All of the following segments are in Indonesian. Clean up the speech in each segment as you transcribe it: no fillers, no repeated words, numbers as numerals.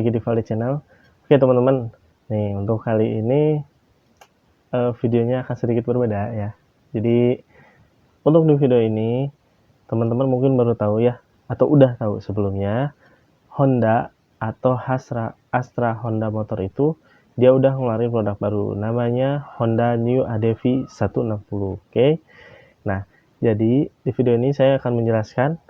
lagi di Vali Channel. Oke teman-teman, nih untuk kali ini videonya akan sedikit berbeda ya. Jadi untuk di video ini teman-teman mungkin baru tahu ya, atau udah tahu sebelumnya, Honda atau Astra Honda Motor itu dia udah ngeluarin produk baru, namanya Honda New ADV 160. Oke. Nah, jadi di video ini saya akan menjelaskan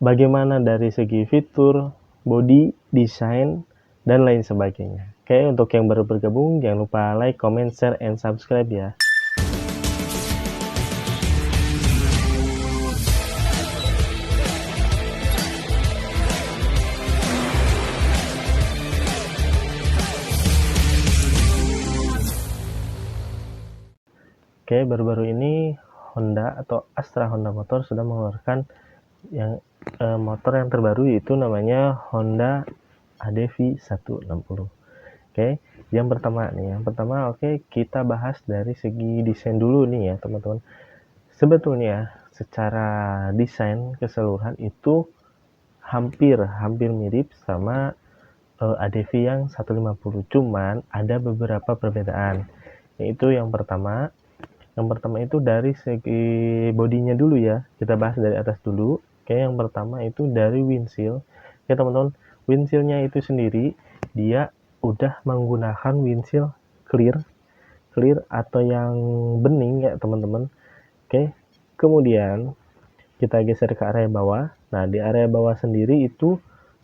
bagaimana dari segi fitur, body, desain, dan lain sebagainya. Oke, untuk yang baru bergabung, jangan lupa like, comment, share, and subscribe ya. Oke, baru-baru ini Honda atau Astra Honda Motor sudah mengeluarkan yang motor yang terbaru, yaitu namanya Honda ADV 160. Oke, yang pertama oke, kita bahas dari segi desain dulu nih ya teman-teman. Sebetulnya secara desain keseluruhan itu hampir mirip sama ADV yang 150, cuman ada beberapa perbedaan. Yaitu yang pertama itu dari segi bodinya dulu ya. Kita bahas dari atas dulu. Oke, yang pertama itu dari windshield. Oke teman-teman, windshieldnya itu sendiri dia udah menggunakan windshield clear atau yang bening ya teman-teman. Oke, kemudian kita geser ke area bawah. Nah, di area bawah sendiri itu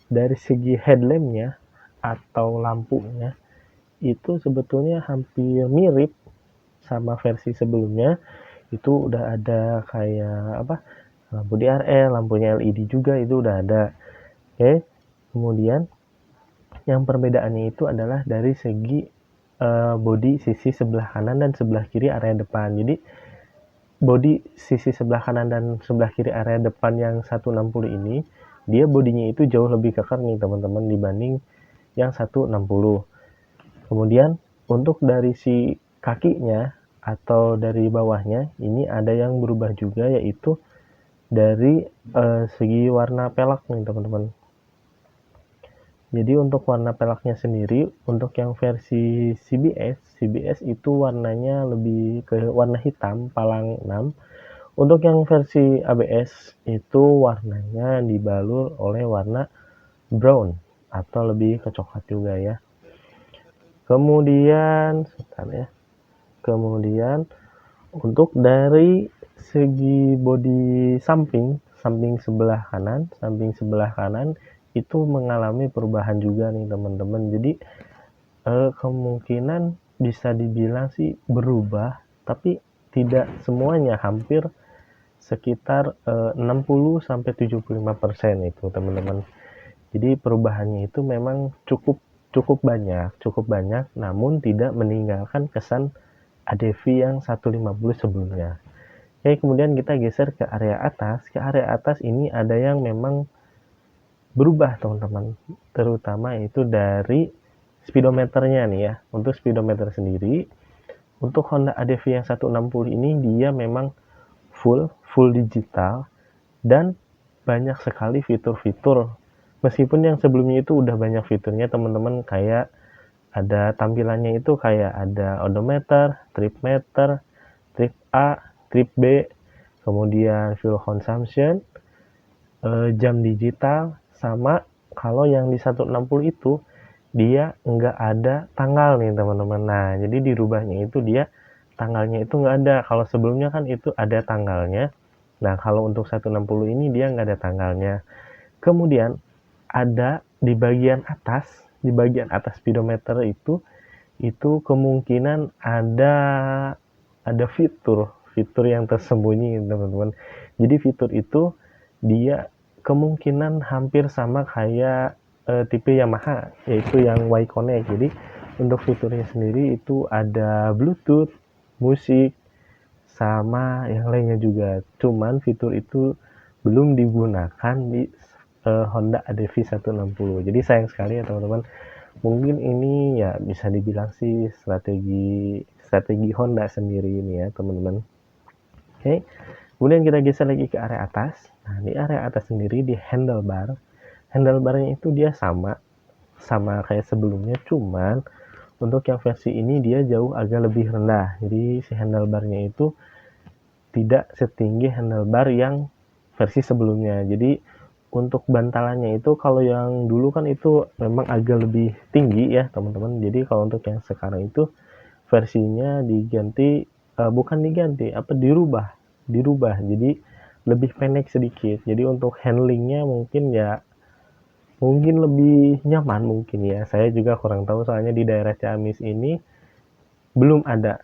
dari segi headlampnya atau lampunya itu sebetulnya hampir mirip sama versi sebelumnya. Itu udah ada kayak lampu DRL, lampunya LED juga itu udah ada. Oke, kemudian yang perbedaannya itu adalah dari segi bodi sisi sebelah kanan dan sebelah kiri area depan. Jadi bodi sisi sebelah kanan dan sebelah kiri area depan yang 160 ini, dia bodinya itu jauh lebih kekar nih teman-teman dibanding yang 160. Kemudian untuk dari si kakinya atau dari bawahnya ini ada yang berubah juga, yaitu dari segi warna pelek nih teman-teman. Jadi untuk warna peleknya sendiri, untuk yang versi CBS itu warnanya lebih ke warna hitam palang 6. Untuk yang versi ABS itu warnanya dibalur oleh warna brown atau lebih ke coklat juga ya. Kemudian untuk dari segi bodi samping sebelah kanan itu mengalami perubahan juga nih teman-teman. Jadi kemungkinan bisa dibilang sih berubah, tapi tidak semuanya, hampir sekitar 60-75% itu teman-teman. Jadi perubahannya itu memang cukup banyak, namun tidak meninggalkan kesan ADV yang 150 sebelumnya. Oke, kemudian kita geser ke area atas. Ini ada yang memang berubah teman-teman, terutama itu dari speedometernya nih ya. Untuk speedometer sendiri, untuk Honda ADV yang 160 ini dia memang full digital dan banyak sekali fitur-fitur. Meskipun yang sebelumnya itu udah banyak fiturnya teman-teman, kayak ada tampilannya itu kayak ada odometer, trip meter, trip A, trip B, kemudian fuel consumption, jam digital, sama kalau yang di 160 itu dia nggak ada tanggal nih teman-teman. Nah, jadi dirubahnya itu dia tanggalnya itu nggak ada. Kalau sebelumnya kan itu ada tanggalnya. Nah, kalau untuk 160 ini dia nggak ada tanggalnya. Kemudian ada di bagian atas speedometer itu kemungkinan ada fitur yang tersembunyi teman-teman. Jadi fitur itu dia kemungkinan hampir sama kayak tipe Yamaha, yaitu yang Y Connect. Jadi untuk fiturnya sendiri itu ada Bluetooth, musik, sama yang lainnya juga. Cuman fitur itu belum digunakan di Honda ADV 160. Jadi sayang sekali ya teman-teman. Mungkin ini ya bisa dibilang sih strategi Honda sendiri ini ya teman-teman. Oke. Kemudian kita geser lagi ke area atas. Nah, di area atas sendiri di handlebarnya itu dia sama sama kayak sebelumnya, cuman untuk yang versi ini dia jauh agak lebih rendah. Jadi si handlebarnya itu tidak setinggi handlebar yang versi sebelumnya. Jadi untuk bantalannya itu kalau yang dulu kan itu memang agak lebih tinggi ya teman-teman. Jadi kalau untuk yang sekarang itu versinya diganti, bukan diganti, dirubah. Jadi lebih pendek sedikit. Jadi untuk handlingnya mungkin lebih nyaman mungkin ya. Saya juga kurang tahu soalnya di daerah Ciamis ini belum ada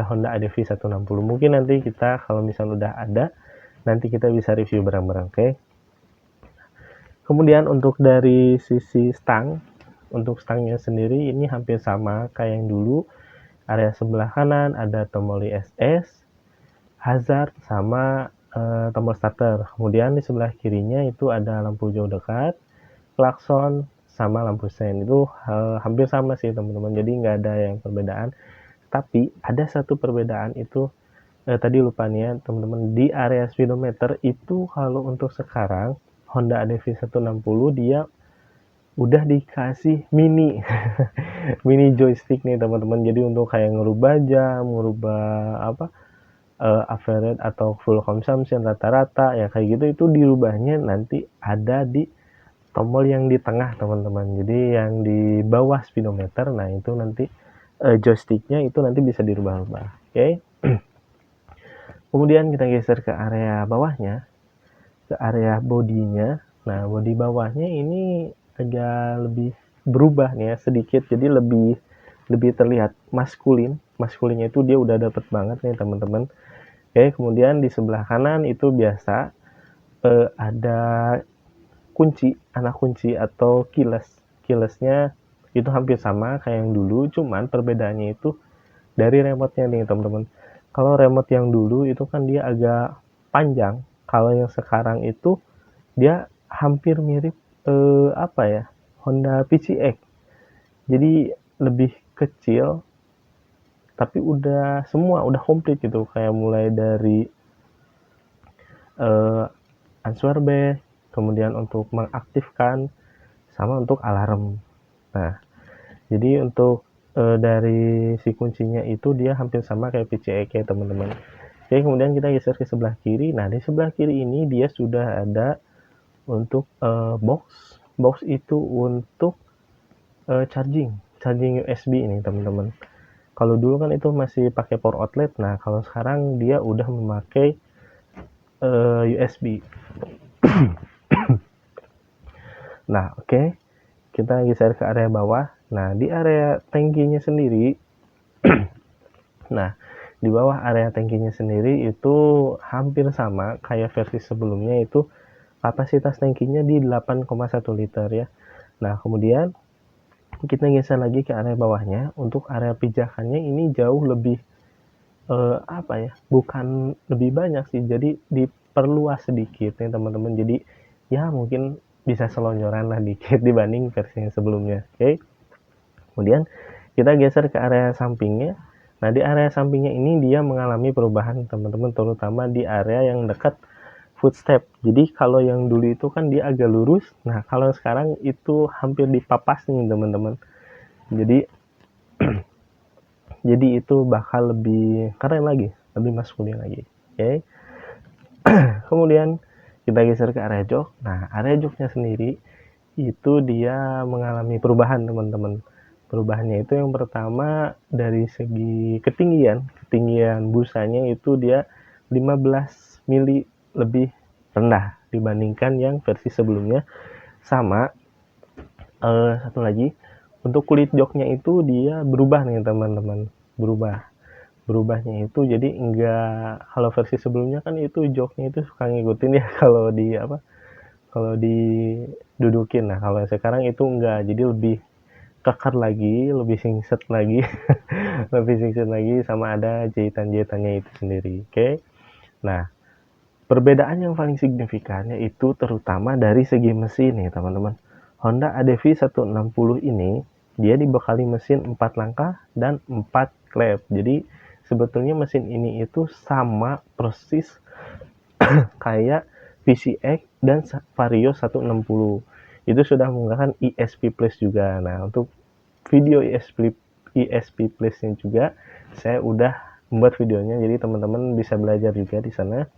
Honda ADV 160. Mungkin nanti kita kalau misalnya udah ada, nanti kita bisa review bareng-bareng, oke? Kemudian untuk dari sisi untuk stangnya sendiri ini hampir sama kayak yang dulu. Area sebelah kanan ada tombol ISS, hazard, sama tombol starter. Kemudian di sebelah kirinya itu ada lampu jauh dekat, klakson, sama lampu sen. Itu hampir sama sih teman-teman, jadi nggak ada yang perbedaan. Tapi ada satu perbedaan itu, tadi lupa nih ya teman-teman, di area speedometer itu kalau untuk sekarang Honda ADV 160 dia udah dikasih mini mini joystick nih teman-teman. Jadi untuk kayak ngerubah jam, ngerubah average atau full consumption rata-rata ya kayak gitu, itu dirubahnya nanti ada di tombol yang di tengah teman-teman. Jadi yang di bawah speedometer, nah itu nanti joysticknya itu nanti bisa dirubah-rubah, oke? Kemudian kita geser ke area bawahnya, ke area bodinya. Nah bodi bawahnya ini agak lebih berubah nih ya sedikit, jadi lebih terlihat maskulinnya itu dia udah dapet banget nih teman-teman. Oke, kemudian di sebelah kanan itu biasa ada anak kunci atau keylessnya itu hampir sama kayak yang dulu, cuman perbedaannya itu dari remote-nya nih teman-teman. Kalau remote yang dulu itu kan dia agak panjang, kalau yang sekarang itu dia hampir mirip Honda PCX. Jadi lebih kecil tapi udah komplit gitu, kayak mulai dari answer bell, kemudian untuk mengaktifkan, sama untuk alarm. Nah, jadi untuk dari si kuncinya itu dia hampir sama kayak PCX ya teman-teman. Oke, kemudian kita geser ke sebelah kiri. Nah, di sebelah kiri ini dia sudah ada untuk box itu untuk charging USB ini teman-teman. Kalau dulu kan itu masih pakai power outlet. Nah, kalau sekarang dia udah memakai USB. Nah, oke. Kita geser ke area bawah. Nah, di area tangkinya sendiri nah, di bawah area tangkinya sendiri itu hampir sama kayak versi sebelumnya, itu kapasitas tangkinya di 8,1 liter ya. Nah, kemudian kita geser lagi ke area bawahnya. Untuk area pijakannya ini jauh lebih bukan lebih banyak sih, jadi diperluas sedikit nih teman-teman. Jadi ya mungkin bisa selonjoran lah dikit dibanding versi yang sebelumnya, oke? Kemudian kita geser ke area sampingnya. Nah, di area sampingnya ini dia mengalami perubahan teman-teman, terutama di area yang dekat footstep. Jadi kalau yang dulu itu kan dia agak lurus, nah kalau sekarang itu hampir dipapas nih teman-teman. Jadi jadi itu bakal lebih keren lagi, lebih maskulin lagi, oke? Kemudian kita geser ke area jok. Nah, area joknya sendiri itu dia mengalami perubahan teman-teman. Perubahannya itu yang pertama dari segi ketinggian busanya itu dia 15 mili lebih rendah dibandingkan yang versi sebelumnya. Sama satu lagi, untuk kulit joknya itu dia berubah nih teman-teman. Berubahnya itu jadi enggak, kalau versi sebelumnya kan itu joknya itu suka ngikutin ya kalau didudukin. Nah, kalau sekarang itu enggak, jadi lebih kekar lagi, lebih singset lagi sama ada jahitan-jahitannya itu sendiri, oke? Nah, perbedaan yang paling signifikan yaitu terutama dari segi mesin nih teman-teman. Honda ADV 160 ini dia dibekali mesin 4 langkah dan 4 klep. Jadi sebetulnya mesin ini itu sama persis kayak PCX dan Vario 160. itu sudah menggunakan ESP Plus juga. Nah, untuk video ESP Plus-nya juga saya udah membuat videonya, jadi teman-teman bisa belajar juga di sana.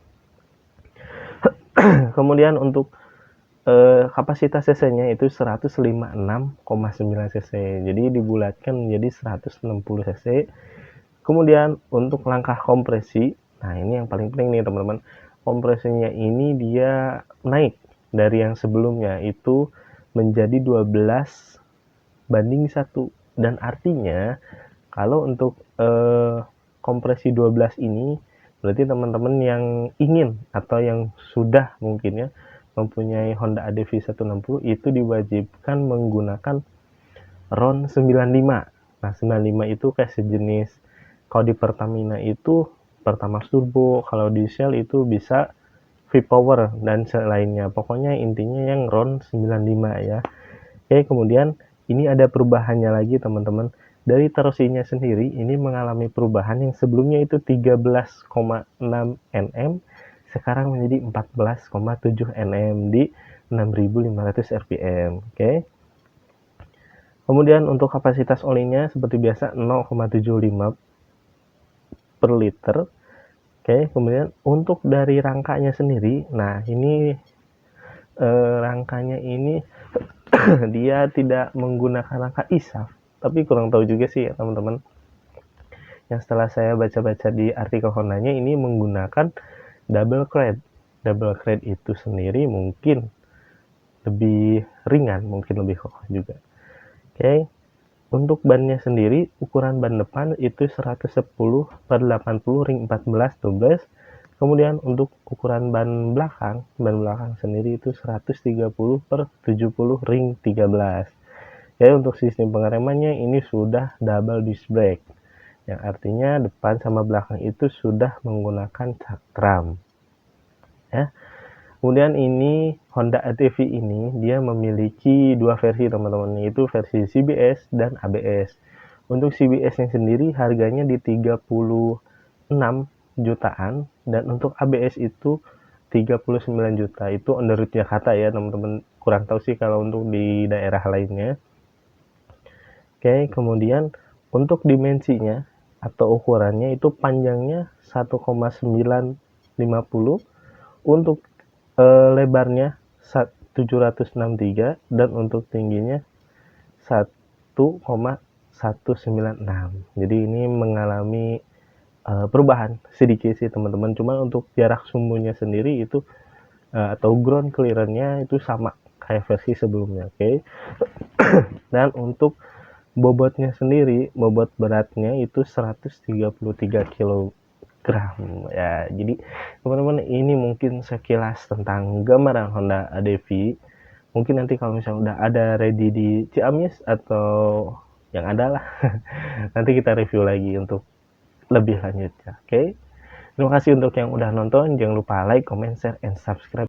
Kemudian untuk kapasitas cc-nya itu 156,9 cc, jadi dibulatkan menjadi 160 cc. Kemudian untuk langkah kompresi, nah ini yang paling penting nih teman-teman, kompresinya ini dia naik dari yang sebelumnya itu menjadi 12:1, dan artinya kalau untuk kompresi 12 ini berarti teman-teman yang ingin atau yang sudah mungkin ya mempunyai Honda ADV 160 itu diwajibkan menggunakan RON 95. Nah, 95 itu kayak sejenis, kalau di Pertamina itu Pertamax Turbo, kalau di Shell itu bisa V-Power dan selainnya. Pokoknya intinya yang RON 95 ya. Oke, kemudian ini ada perubahannya lagi teman-teman. Dari torsinya sendiri ini mengalami perubahan, yang sebelumnya itu 13,6 Nm sekarang menjadi 14,7 Nm di 6500 rpm. Oke. Kemudian untuk kapasitas olinya seperti biasa 0,75 per liter. Oke, kemudian untuk dari rangkanya sendiri, nah ini rangkanya ini dia tidak menggunakan rangka ISAF, tapi kurang tahu juga sih ya teman-teman. Yang setelah saya baca-baca di artikel Hondanya ini menggunakan double crate. Double crate itu sendiri mungkin lebih ringan, mungkin lebih kokoh juga. Oke. Untuk bannya sendiri, ukuran ban depan itu 110/80 ring 14/12. Kemudian untuk ukuran ban belakang sendiri itu 130/70 ring 13. Ya, untuk sistem pengeremannya ini sudah double disc brake, yang artinya depan sama belakang itu sudah menggunakan cakram. Ya. Kemudian ini Honda ADV ini dia memiliki dua versi teman-teman, yaitu versi CBS dan ABS. Untuk CBS-nya sendiri harganya di 36 jutaan, dan untuk ABS itu 39 juta. Itu on the road Jakarta ya teman-teman. Kurang tahu sih kalau untuk di daerah lainnya. Oke, kemudian untuk dimensinya atau ukurannya itu panjangnya 1,950, untuk lebarnya 763, dan untuk tingginya 1,196. Jadi ini mengalami perubahan sedikit sih teman-teman. Cuma untuk jarak sumbunya sendiri itu atau ground clearance-nya itu sama kayak versi sebelumnya. Oke. Dan untuk bobotnya sendiri, bobot beratnya itu 133 kg ya. Jadi teman-teman, ini mungkin sekilas tentang gambaran Honda ADV. Mungkin nanti kalau misalnya udah ada ready di Ciamis atau yang ada lah nanti kita review lagi untuk lebih lanjutnya. Oke. Terima kasih untuk yang udah nonton. Jangan lupa like, comment, share, and subscribe.